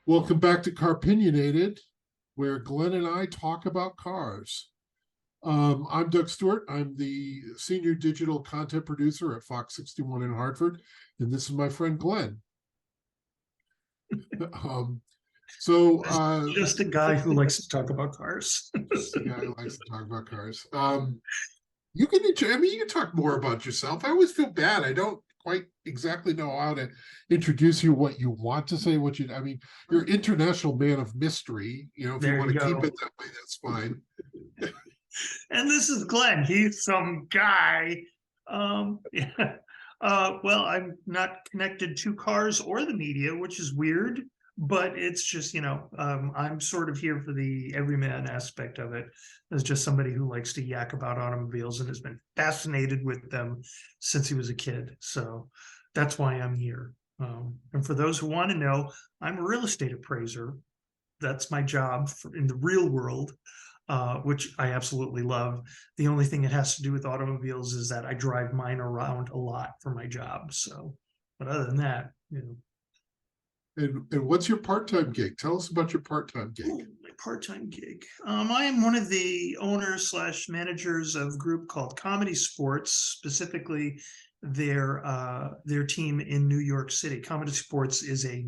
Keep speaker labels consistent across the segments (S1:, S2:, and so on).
S1: Welcome back to Car-Pinionated, where Glenn and I talk about cars. I'm Doug Stewart. I'm the senior digital content producer at Fox 61 in Hartford, and this is my friend Glenn. um, so,
S2: just a guy who likes to talk about cars.
S1: just a guy who likes to talk about cars. You can, you can talk more about yourself. I always feel bad. I don't quite exactly know how to introduce you, what you want to say, you're an international man of mystery. If
S2: There
S1: you want
S2: you
S1: to keep
S2: go.
S1: it that way, that's fine.
S2: And this is Glenn. He's some guy. Yeah. Well, I'm not connected to cars or the media, which is weird, but it's just, I'm sort of here for the everyman aspect of it as just somebody who likes to yak about automobiles and has been fascinated with them since he was a kid. So that's why I'm here. And for those who want to know, I'm a real estate appraiser. That's my job in the real world, which I absolutely love. The only thing it has to do with automobiles is that I drive mine around a lot for my job. So, but other than that,
S1: And what's your part-time gig? Tell us about your part-time gig.
S2: my part-time gig. I am one of the owners slash managers of a group called Comedy Sports, specifically their team in New York City. Comedy Sports is a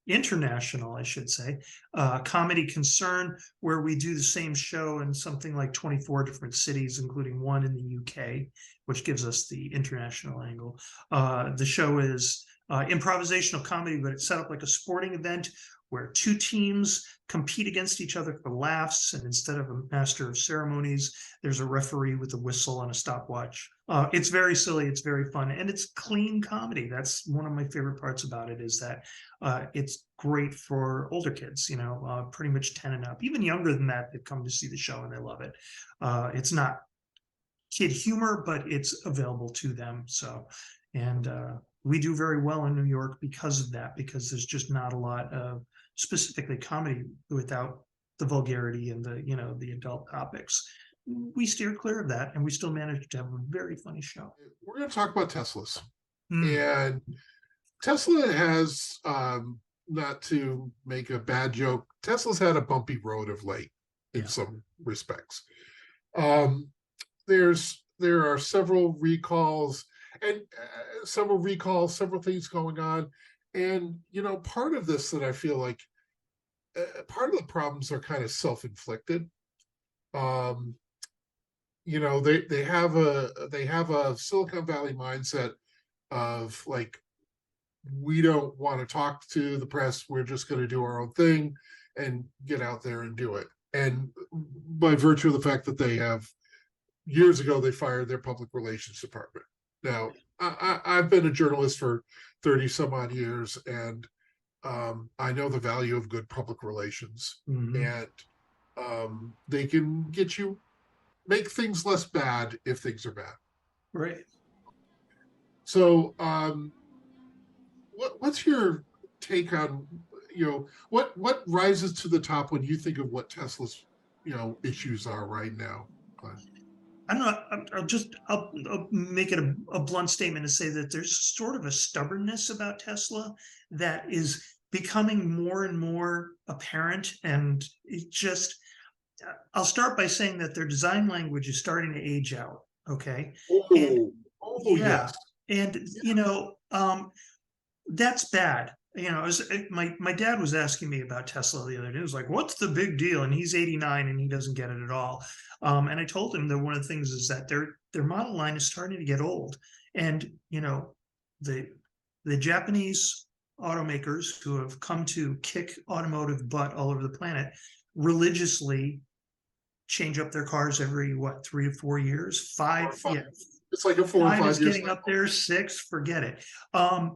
S2: international, I should say, comedy concern where we do the same show in something like 24 different cities, including one in the UK, which gives us the international angle. The show is improvisational comedy, but it's set up like a sporting event where two teams compete against each other for laughs. And instead of a master of ceremonies, there's a referee with a whistle and a stopwatch. It's very silly. It's very fun. And it's clean comedy. That's one of my favorite parts about it, is that it's great for older kids, pretty much 10 and up. Even younger than that, they've come to see the show and they love it. It's not kid humor, but it's available to them. So, and we do very well in New York because of that, because there's just not a lot of specifically comedy without the vulgarity and the adult topics. We steer clear of that, and we still manage to have a very funny show.
S1: We're going to talk about Teslas.
S2: Mm.
S1: And Tesla has, not to make a bad joke, Tesla's had a bumpy road of late in some respects. There are several recalls several things going on. And, part of this that I feel like part of the problems are kind of self-inflicted. They have a Silicon Valley mindset of like, we don't want to talk to the press. We're just going to do our own thing and get out there and do it. And by virtue of the fact that years ago, they fired their public relations department. Now, I've been a journalist for 30 some odd years, and I know the value of good public relations.
S2: Mm-hmm.
S1: And they can make things less bad if things are bad.
S2: Right.
S1: So, what's your take on, what rises to the top when you think of what Tesla's, issues are right now?
S2: I don't know. I'll make it a blunt statement and say that there's sort of a stubbornness about Tesla that is becoming more and more apparent. And I'll start by saying that their design language is starting to age out. Okay.
S1: Yes.
S2: And, that's bad. My dad was asking me about Tesla the other day. He was like, what's the big deal? And he's 89 and he doesn't get it at all. And I told him that one of the things is that their model line is starting to get old. And, the Japanese automakers who have come to kick automotive butt all over the planet religiously change up their cars every 3 to 4 years, 5. Yeah.
S1: It's like a 4 or 5 years.
S2: Getting up there, 6, forget it.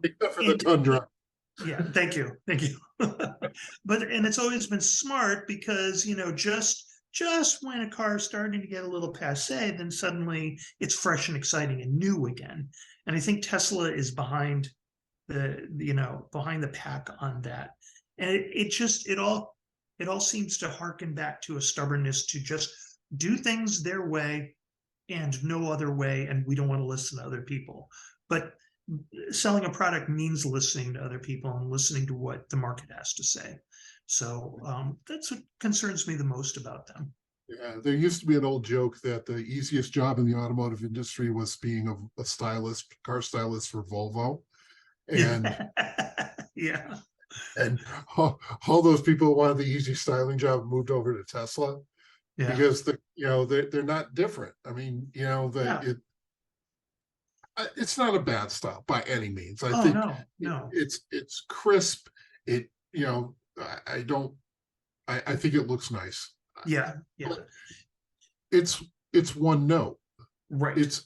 S1: Except for the Tundra.
S2: Yeah, thank you. And it's always been smart because, just when a car is starting to get a little passé, then suddenly it's fresh and exciting and new again. And I think Tesla is behind the pack on that. And it all seems to harken back to a stubbornness to just do things their way and no other way, and we don't want to listen to other people. But selling a product means listening to other people and listening to what the market has to say. So that's what concerns me the most about them.
S1: Yeah, there used to be an old joke that the easiest job in the automotive industry was being a stylist, car stylist for Volvo. And
S2: Yeah.
S1: and all those people who wanted the easy styling job moved over to Tesla
S2: Yeah.
S1: because they're not different. I mean, it's not a bad style by any means. I think
S2: no.
S1: it's crisp. It I don't I think it looks nice.
S2: Yeah.
S1: But it's one note.
S2: Right.
S1: It's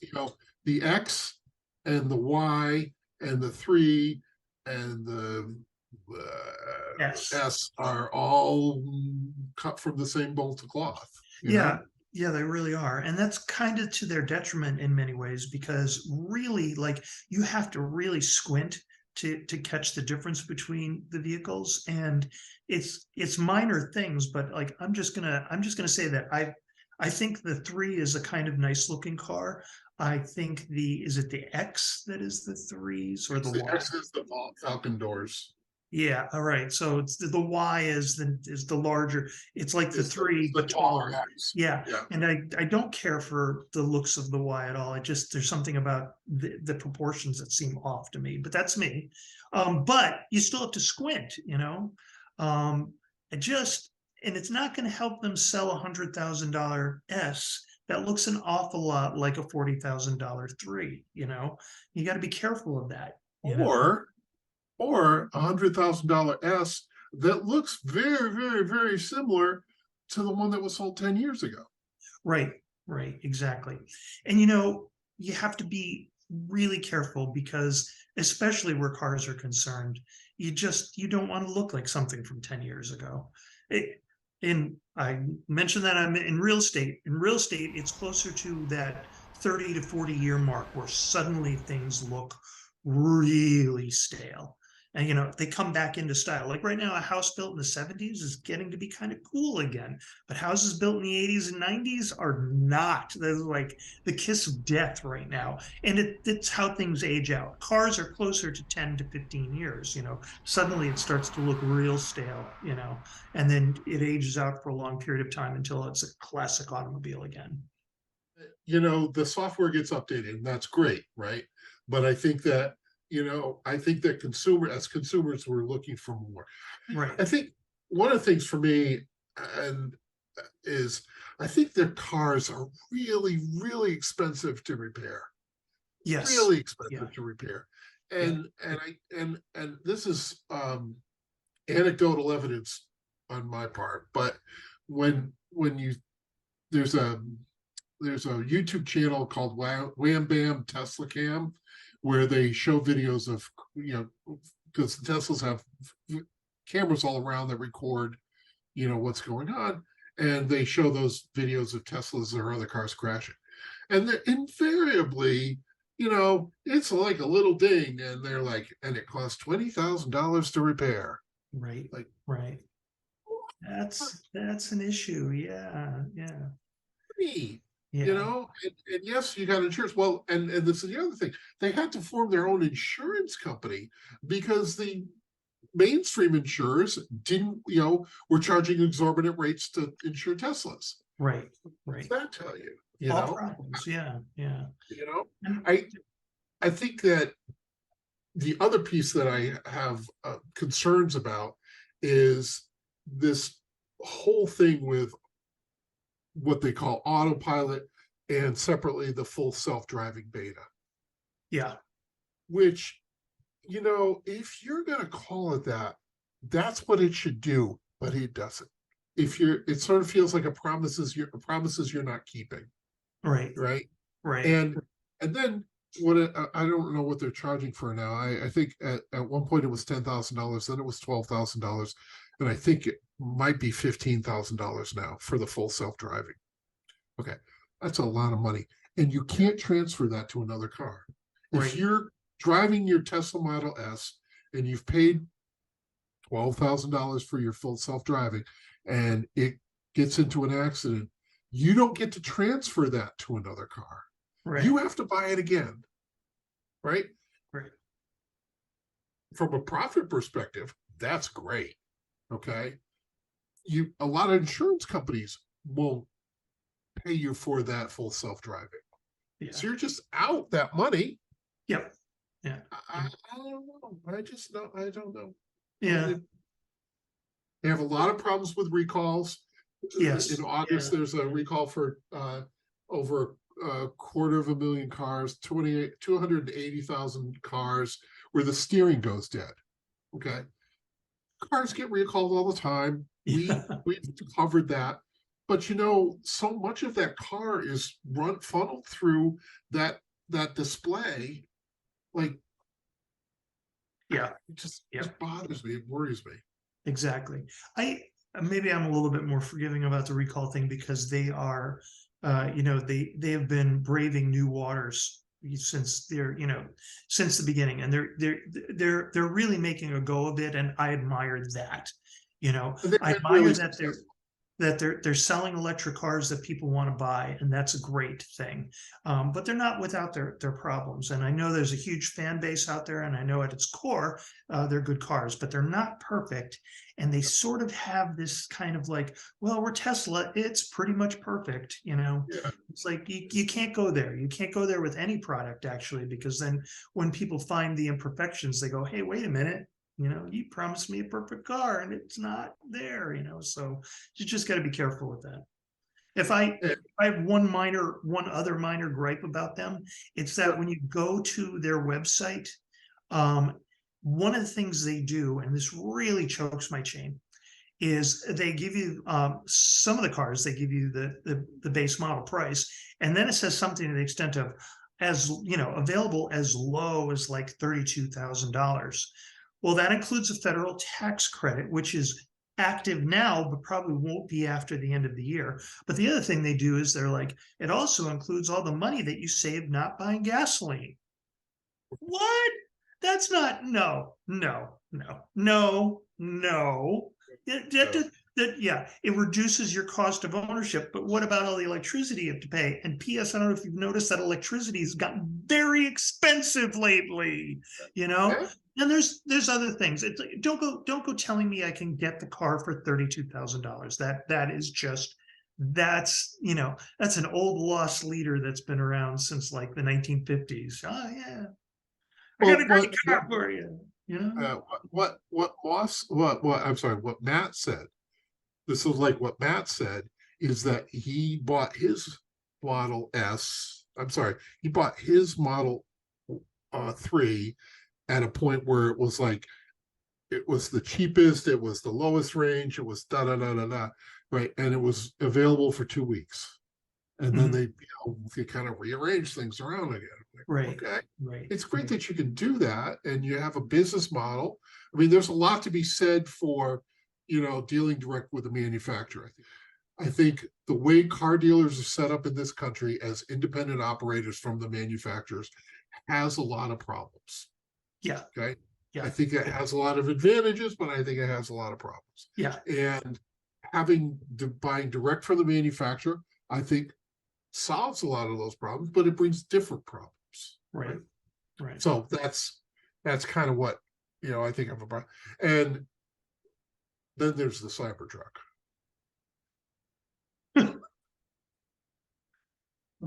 S1: the X and the Y and the 3 and the S are all cut from the same bolt of cloth.
S2: Yeah, they really are. And that's kind of to their detriment in many ways, because really, like, you have to really squint to catch the difference between the vehicles. And it's minor things, but like I'm just gonna say that I think the 3 is a kind of nice looking car. I think is it the X that is the 3s, or the Y?
S1: X is the Falcon doors.
S2: Yeah, all right. So it's the Y is the larger. It's like the 3, but taller. Yeah. And I don't care for the looks of the Y at all. There's something about the proportions that seem off to me, but that's me. But you still have to squint, and it's not going to help them sell $100,000 S that looks an awful lot like a $40,000 3. You got to be careful of that.
S1: Or $100,000 S that looks very, very, very similar to the one that was sold 10 years ago.
S2: Right, exactly. And you have to be really careful, because especially where cars are concerned, you don't want to look like something from 10 years ago. And I mentioned that I'm in real estate. In real estate, it's closer to that 30 to 40 year mark where suddenly things look really stale. And they come back into style. Like right now, a house built in the 70s is getting to be kind of cool again. But houses built in the 80s and 90s are not. They're like the kiss of death right now. And it's how things age out. Cars are closer to 10 to 15 years. Suddenly it starts to look real stale, and then it ages out for a long period of time until it's a classic automobile again.
S1: The software gets updated, and that's great, right? But I think that as consumers, we're looking for more.
S2: Right.
S1: I think one of the things for me is I think their cars are really, really expensive to repair.
S2: Yes.
S1: Really expensive to repair. And this is anecdotal evidence on my part, but when there's a YouTube channel called Wham Bam Tesla Cam, where they show videos of, because the Teslas have cameras all around that record, what's going on. And they show those videos of Teslas or other cars crashing. And they're invariably, it's like a little ding. And they're like, and it costs $20,000 to repair.
S2: Right. Right. That's an issue. Yeah.
S1: And yes, you got insurance. Well, and this is the other thing. They had to form their own insurance company because the mainstream insurers didn't, were charging exorbitant rates to insure Teslas.
S2: Right.
S1: What's that tell you?
S2: All problems. Yeah.
S1: I think that the other piece that I have concerns about is this whole thing with what they call Autopilot, and separately the full self-driving beta.
S2: Yeah.
S1: Which, if you're going to call it that, that's what it should do, but it doesn't. It sort of feels like promises you're not keeping.
S2: Right.
S1: And then I don't know what they're charging for now. I think at one point it was $10,000, then it was $12,000, and I think it might be $15,000 now for the full self-driving. Okay, that's a lot of money, and you can't transfer that to another car. Right. If you're driving your Tesla Model S and you've paid $12,000 for your full self-driving, and it gets into an accident, you don't get to transfer that to another car. Right. You have to buy it again, right? from a profit perspective, that's great. Okay. A lot of insurance companies won't pay you for that full self-driving.
S2: Yeah.
S1: So you're just out that money.
S2: Yep. Yeah.
S1: I don't know. I don't know.
S2: Yeah.
S1: They have a lot of problems with recalls.
S2: Yes.
S1: In August, there's a recall for over 250,000 cars, 280,000 cars where the steering goes dead. Okay. Cars get recalled all the time. We've covered that. But so much of that car is funneled through that display. Like,
S2: yeah,
S1: it just bothers me. It worries me.
S2: Exactly. Maybe I'm a little bit more forgiving about the recall thing because they are, they have been braving new waters since since the beginning, and they're really making a go of it, and I admire that. I admire
S1: really
S2: that they're selling electric cars that people want to buy, and that's a great thing. But they're not without their problems. And I know there's a huge fan base out there, and I know at its core, they're good cars, but they're not perfect. And they sort of have this kind of like, well, we're Tesla, it's pretty much perfect. It's like you can't go there. You can't go there with any product, actually, because then when people find the imperfections, they go, hey, wait a minute. You promised me a perfect car and it's not there, so you just got to be careful with that. If I have one other minor gripe about them, it's that when you go to their website, one of the things they do, and this really chokes my chain, is they give you some of the cars, they give you the base model price, and then it says something to the extent of available as low as like $32,000. Well, that includes a federal tax credit, which is active now, but probably won't be after the end of the year. But the other thing they do is they're like, it also includes all the money that you saved not buying gasoline. What? That's not, no. It reduces your cost of ownership, but what about all the electricity you have to pay? And P.S., I don't know if you've noticed that electricity has gotten very expensive lately,
S1: Yeah.
S2: And there's other things. It's like, don't go telling me I can get the car for $32,000. That's an old lost leader that's been around since like the 1950s. Oh yeah, I got a great car for you.
S1: What Matt said. This is like what Matt said is that he bought his Model S. I'm sorry, he bought his Model 3 at a point where it was like it was the cheapest, it was the lowest range, it was da da da da da, right? And it was available for 2 weeks, and then they kind of rearrange things around again.
S2: Right.
S1: Okay.
S2: Right.
S1: It's great that you can do that, and you have a business model. I mean, there's a lot to be said for, dealing direct with the manufacturer. I think the way car dealers are set up in this country as independent operators from the manufacturers has a lot of problems.
S2: Yeah.
S1: Okay.
S2: Yeah.
S1: I think it has a lot of advantages, but I think it has a lot of problems.
S2: Yeah.
S1: And buying direct from the manufacturer, I think solves a lot of those problems, but it brings different problems.
S2: Right.
S1: So that's kind of what I think of a problem. And then there's the Cybertruck.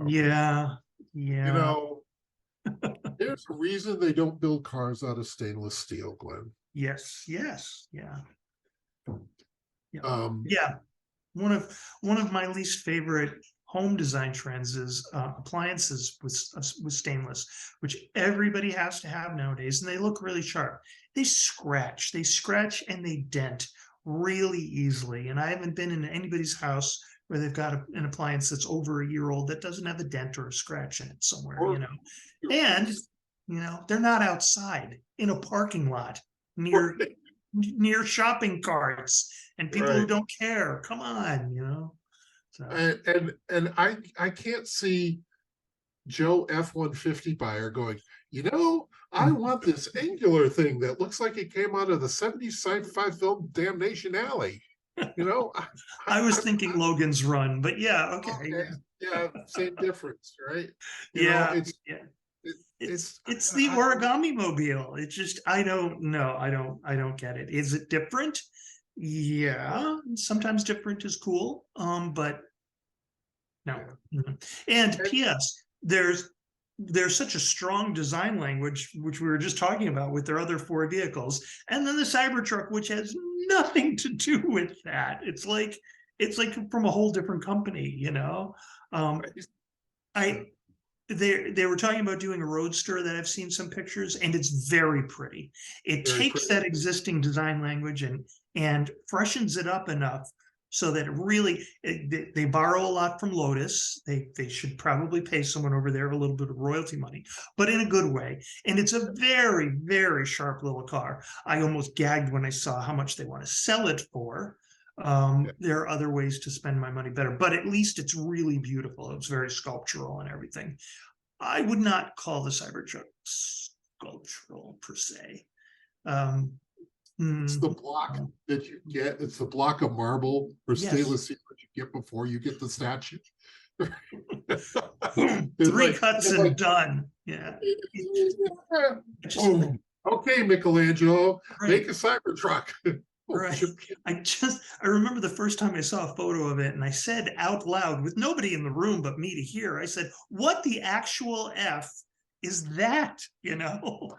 S2: Yeah.
S1: There's a reason they don't build cars out of stainless steel, Glenn.
S2: Yes. Yeah. One of my least favorite home design trends is appliances with stainless, which everybody has to have nowadays, and they look really sharp. They scratch, and they dent really easily. And I haven't been in anybody's house where they've got an appliance that's over a year old that doesn't have a dent or a scratch in it somewhere, And they're not outside in a parking lot near shopping carts and people who don't care. Come on, So.
S1: And I can't see Joe F-150 buyer going, I want this angular thing that looks like it came out of the 70s sci-fi film Damnation Alley.
S2: I was thinking Logan's Run, but yeah, okay.
S1: Yeah, same difference, right?
S2: It's the Origami Mobile. It's just, I don't know. I don't get it. Is it different? Yeah, sometimes different is cool. But no. And P.S. There's such a strong design language, which we were just talking about with their other 4 vehicles, and then the Cybertruck, which has nothing to do with that. It's like from a whole different company, you know. They were talking about doing a roadster that I've seen some pictures, and it's very pretty. It takes that existing design language and freshens it up enough so that it really, they borrow a lot from Lotus. They should probably pay someone over there a little bit of royalty money, but in a good way. And it's a very, very sharp little car. I almost gagged when I saw how much they want to sell it for. There are other ways to spend my money better, but at least it's really beautiful. It's very sculptural and everything. I would not call the Cybertruck sculptural per se.
S1: It's the block that you get. It's the block of marble or stainless steel that you get before you get the statue.
S2: 3 cuts and done. Yeah.
S1: Okay, Michelangelo, make a Cybertruck.
S2: Right. I remember the first time I saw a photo of it, and I said out loud, with nobody in the room but me to hear, I said, "What the actual F is that?" You know,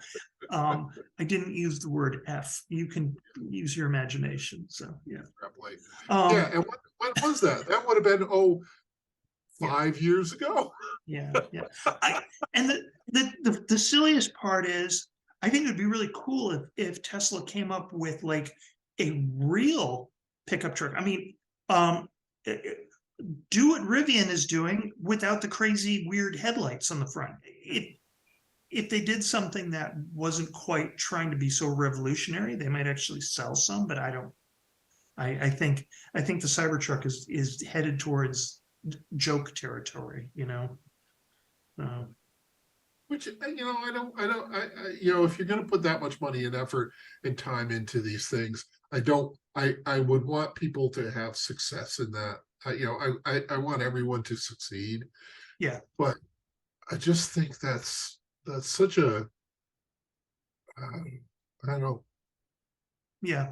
S2: I didn't use the word F. You can use your imagination. So yeah.
S1: Yeah, and what was that? That would have been 5 years ago.
S2: Yeah. And the silliest part is, I think it would be really cool if Tesla came up with like a real pickup truck. I mean, do what Rivian is doing without the crazy weird headlights on the front. If they did something that wasn't quite trying to be so revolutionary, they might actually sell some, but I don't. I think the Cybertruck is headed towards joke territory, you know.
S1: Which, you know, you know, if you're going to put that much money and effort and time into these things, I would want people to have success in that. You know, I want everyone to succeed.
S2: Yeah.
S1: But I just think that's such a, I don't know.
S2: Yeah.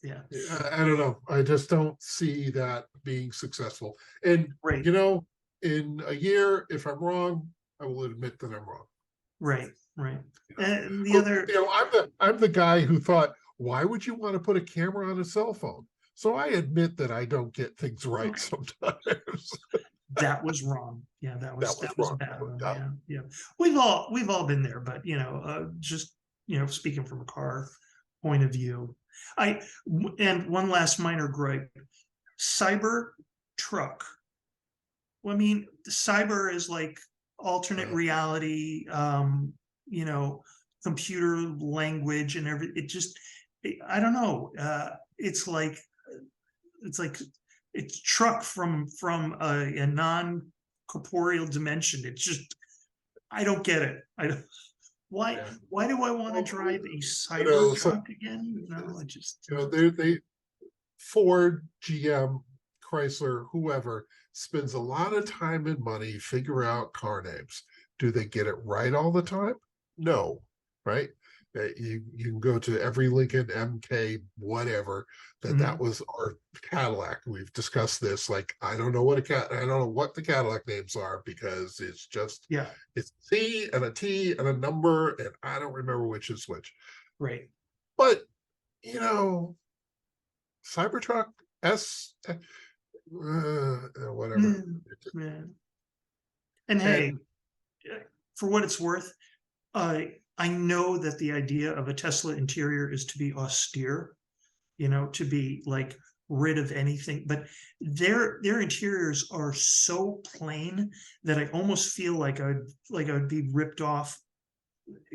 S1: I don't know. I just don't see that being successful. And, you know, in a year, if I'm wrong, I will admit that I'm wrong.
S2: Right. And the other,
S1: you know, I'm the guy who thought, why would you want to put a camera on a cell phone? So I admit that I don't get things right sometimes.
S2: That was wrong. Yeah, that was
S1: wrong.
S2: Bad. Yeah. We've all been there, but you know, just, you know, speaking from a car point of view, and one last minor gripe: Cybertruck. Well, I mean, cyber is like alternate reality, you know, computer language and everything. It just, I don't know. It's like it's truck from a non-corporeal dimension. It's just, I don't get it. Why do I want to drive a Cybertruck again? No, I just,
S1: you know, they Ford, GM, Chrysler, whoever spends a lot of time and money figure out car names. Do they get it right all the time? No, right? You can go to every Lincoln, MK, whatever. That was our Cadillac. We've discussed this. Like, I don't know what the Cadillac names are, because it's just it's C and a T and a number, and I don't remember which is which.
S2: Right.
S1: But you know, Cybertruck S. Whatever.
S2: And hey, for what it's worth, I know that the idea of a Tesla interior is to be austere, you know, to be like rid of anything, but their interiors are so plain that I almost feel like I would be ripped off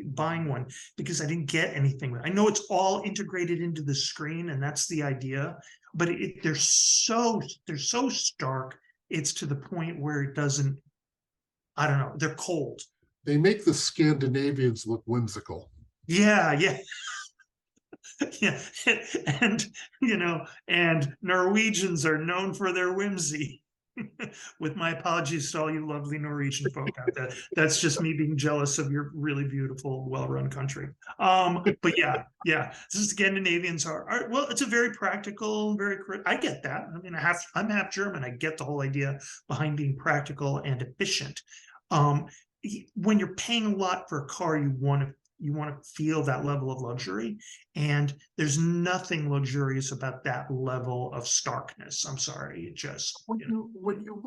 S2: buying one, because I didn't get anything. I know it's all integrated into the screen, and that's the idea, but they're so stark. It's to the point where it doesn't, I don't know, they're cold.
S1: They make the Scandinavians look whimsical.
S2: Yeah. And you know, and Norwegians are known for their whimsy. With my apologies to all you lovely Norwegian folk out there. That's just me being jealous of your really beautiful, well-run country. But yeah, this is Scandinavians are well, it's a very practical, I get that. I mean, I'm half German. I get the whole idea behind being practical and efficient. When you're paying a lot for a car, you want to feel that level of luxury, and there's nothing luxurious about that level of starkness. I'm sorry, it just
S1: when you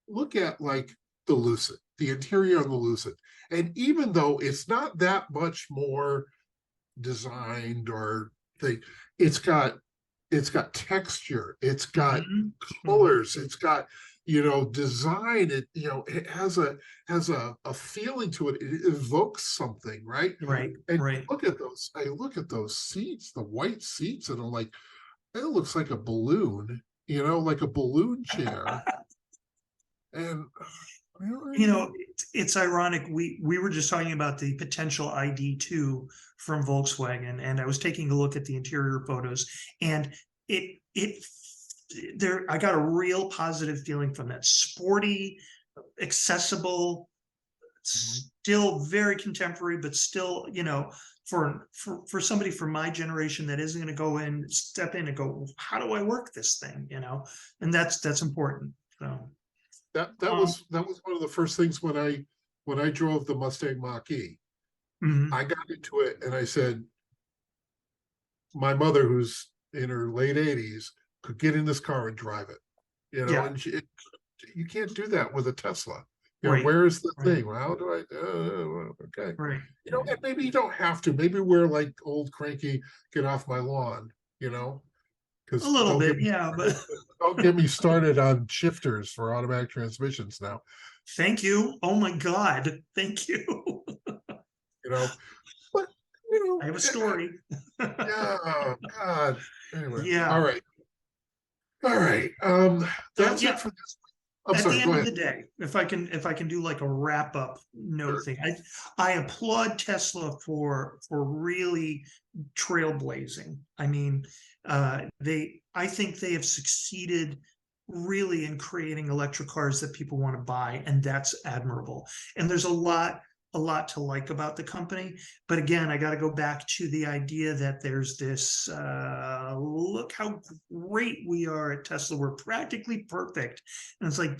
S1: look at like the Lucid, the interior of the Lucid, and even though it's not that much more designed or thing, it's got texture, it's got colors, it's got design. It has a feeling to it. It evokes something, right?
S2: right,
S1: And
S2: right.
S1: I look at those seats, the white seats, and I'm like, it looks like a balloon, like a balloon chair. And
S2: it's ironic. We were just talking about the potential ID2 from Volkswagen, and I was taking a look at the interior photos, and I got a real positive feeling from that. Sporty, accessible, still very contemporary, but still, for somebody from my generation that isn't going to step in and go, how do I work this thing? And that's important. So
S1: that was one of the first things when I drove the Mustang Mach-E. I got into it and I said, my mother, who's in her late 80s, could get in this car and drive it, and you can't do that with a Tesla.
S2: Right.
S1: Where is the
S2: Right.
S1: thing? Well, how do I? Okay.
S2: Right.
S1: And maybe you don't have to. Maybe we're like old cranky, get off my lawn, because
S2: A little bit, yeah, but
S1: don't get me started on shifters for automatic transmissions now.
S2: thank you. Oh my God, thank you.
S1: But
S2: I have a story.
S1: yeah, God. Anyway,
S2: Yeah.
S1: all right. That's it for this. I'm
S2: At
S1: sorry,
S2: the
S1: go
S2: end of
S1: ahead.
S2: the day, if I can do like a wrap up note thing, I applaud Tesla for really trailblazing. I mean, I think they have succeeded really in creating electric cars that people want to buy, and that's admirable. And there's a lot to like about the company. But again, I got to go back to the idea that there's this look how great we are at Tesla. We're practically perfect. And it's like,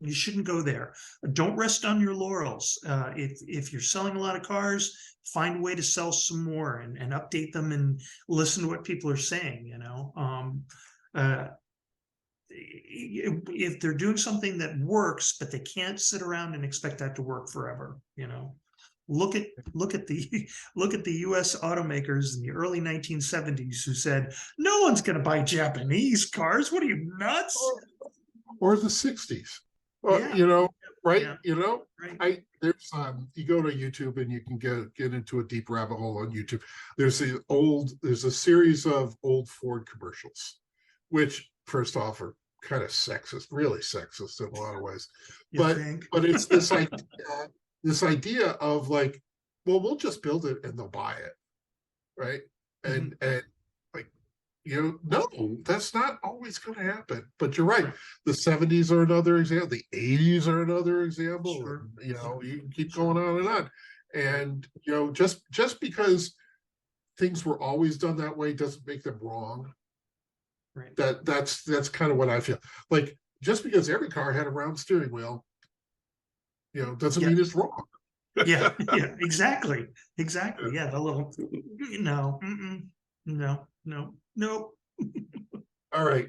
S2: you shouldn't go there. Don't rest on your laurels. If you're selling a lot of cars, find a way to sell some more and update them and listen to what people are saying, if they're doing something that works, but they can't sit around and expect that to work forever, look at the US automakers in the early 1970s who said, no one's going to buy Japanese cars. What are you, nuts?
S1: Or the 60s.
S2: Yeah.
S1: Right?
S2: Yeah. Right.
S1: There's you go to YouTube and you can get into a deep rabbit hole on YouTube. There's a series of old Ford commercials, which first off are kind of sexist, really sexist in a lot of ways. But it's this idea of like, well, we'll just build it and they'll buy it, right? And like, no, that's not always going to happen. But you're right. The 70s are another example. The 80s are another example.
S2: Sure.
S1: And, you can keep going on and on. And just because things were always done that way doesn't make them wrong.
S2: Right.
S1: That's kind of what I feel. Like, just because every car had a round steering wheel, doesn't mean it's wrong.
S2: yeah, exactly. Yeah, the little no.
S1: All right.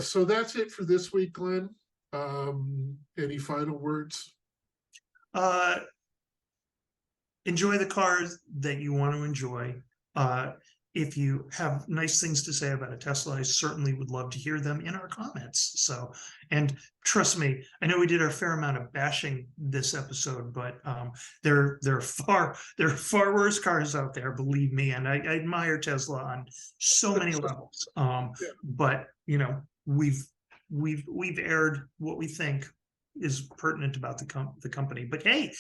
S1: So that's it for this week, Glenn. Any final words?
S2: Enjoy the cars that you want to enjoy. If you have nice things to say about a Tesla, I certainly would love to hear them in our comments. So, and trust me, I know we did our fair amount of bashing this episode, but there are far worse cars out there, believe me. And I admire Tesla on so many levels. But we've aired what we think is pertinent about the company. But hey,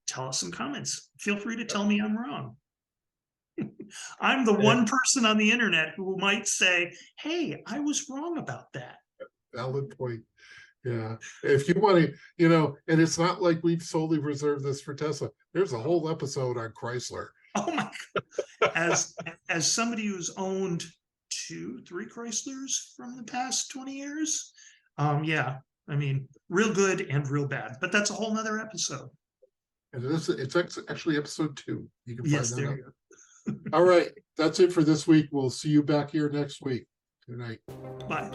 S2: tell us some comments. Feel free to tell me I'm wrong. I'm the one person on the internet who might say, hey, I was wrong about that.
S1: Valid point. Yeah. If you want to, you know, and it's not like we've solely reserved this for Tesla. There's a whole episode on Chrysler.
S2: Oh my God. As somebody who's owned 2-3 Chryslers from the past 20 years, yeah, I mean, real good and real bad, but that's a whole nother episode.
S1: And it's actually episode 2. You can
S2: Yes,
S1: find that
S2: there
S1: out.
S2: you go.
S1: All right. That's it for this week. We'll see you back here next week. Good night.
S2: Bye.